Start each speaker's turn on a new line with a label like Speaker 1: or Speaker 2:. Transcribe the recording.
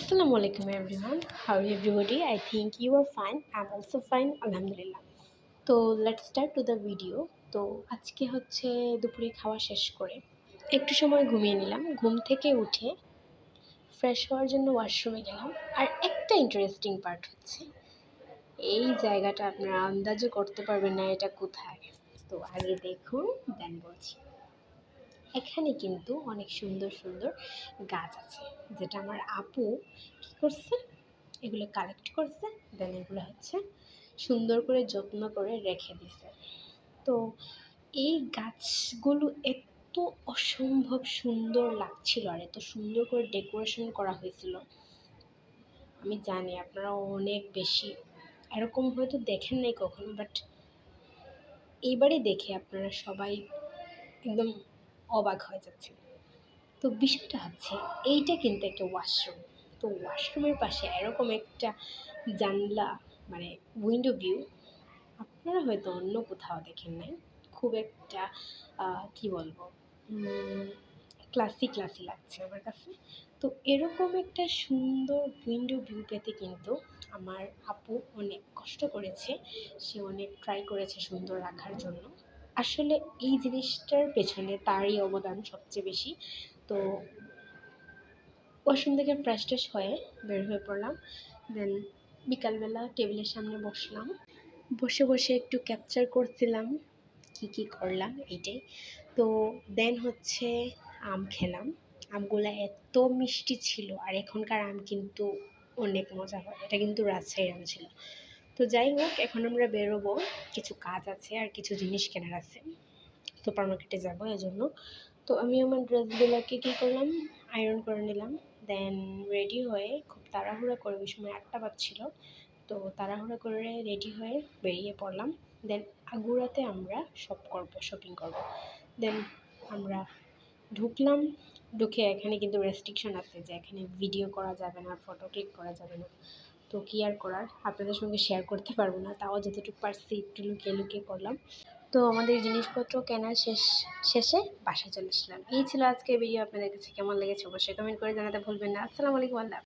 Speaker 1: Assalamu alaikum everyone. How are everybody? I think you are fine. I'm also fine. Alhamdulillah. তো let's start to the video. তো আজকে হচ্ছে দুপুরে খাওয়া শেষ করে একটু সময় ঘুমিয়ে নিলাম। ঘুম থেকে উঠে ফ্রেশ হওয়ার জন্য ওয়াশরুমে গেলাম। আর একটা ইন্টারেস্টিং পার্ট হচ্ছে এই জায়গাটা আপনারা আন্দাজও করতে পারবেন না এটা কোথায়। তো আগে দেখুন দেন বলছি। এখানে কিন্তু অনেক সুন্দর সুন্দর গাছ আছে, যেটা আমার আপু কী করছে, এগুলো কালেক্ট করছে, দেন এগুলো হচ্ছে সুন্দর করে যত্ন করে রেখে দিছে। তো এই গাছগুলো এত অসম্ভব সুন্দর লাগছিল আর এত সুন্দর করে ডেকোরেশন করা হয়েছিল। আমি জানি আপনারা অনেক বেশি এরকম হয়তো দেখেন নাই কখনো, বাট এইবারই দেখে আপনারা সবাই একদম অবাক হয়ে যাচ্ছে। তো বিষয়টা হচ্ছে এইটা কিন্তু একটা ওয়াশরুম। তো ওয়াশরুমের পাশে এরকম একটা জানলা, মানে উইন্ডো ভিউ আপনারা হয়তো অন্য কোথাও দেখেন নাই। খুব একটা কি বলবো, ক্লাসি ক্লাসি লাগছে আমার কাছে। তো এরকম একটা সুন্দর উইন্ডো ভিউ পেতে কিন্তু আমার আপু অনেক কষ্ট করেছে, সে অনেক ট্রাই করেছে সুন্দর রাখার জন্য। আসলে এই জিনিসটার পেছনে তারই অবদান সবচেয়ে বেশি। তো ওয়াশরুম থেকে ফ্রেশ ট্রেশ হয়ে বের হয়ে পড়লাম। দেন বিকালবেলা টেবিলের সামনে বসলাম, বসে বসে একটু ক্যাপচার করছিলাম কি করলাম এইটাই। তো দেন হচ্ছে আম খেলাম। আমগুলো এত মিষ্টি ছিল, আর এখনকার আম কিন্তু অনেক মজা হয়। এটা কিন্তু রাজশাহীর আম ছিল। তো যাই হোক, এখন আমরা বেরোবো, কিছু কাজ আছে আর কিছু জিনিস কেনার আছে, সুপার মার্কেটে যাবো এজন্য। তো আমি আমার ড্রেসগুলোকে কী করলাম, আয়রন করে নিলাম। দেন রেডি হয়ে খুব তাড়াহুড়া করে, ওই সময় 8টা বাজছিল, তো তাড়াহুড়া করে রেডি হয়ে বেরিয়ে পড়লাম। দেন আগুরাতে আমরা শপিং করব। দেন আমরা ঢুকলাম। ঢুকে এখানে কিন্তু রেস্ট্রিকশন আছে যে এখানে ভিডিও করা যাবে না, ফটো ক্লিক করা যাবে না। তো কী আর করার, আপনাদের সঙ্গে শেয়ার করতে পারবো না, তাও যতটুকু পারছি একটু লুকিয়ে লুকিয়ে করলাম। তো আমাদের জিনিসপত্র কেনা শেষে বাসায় চলে আসলাম। এই ছিল আজকের ভিডিও। আপনাদের কাছে কেমন লেগেছে অবশ্যই কমেন্ট করে জানাতে ভুলবেন না। আসসালামু আলাইকুম। আল্লাহ।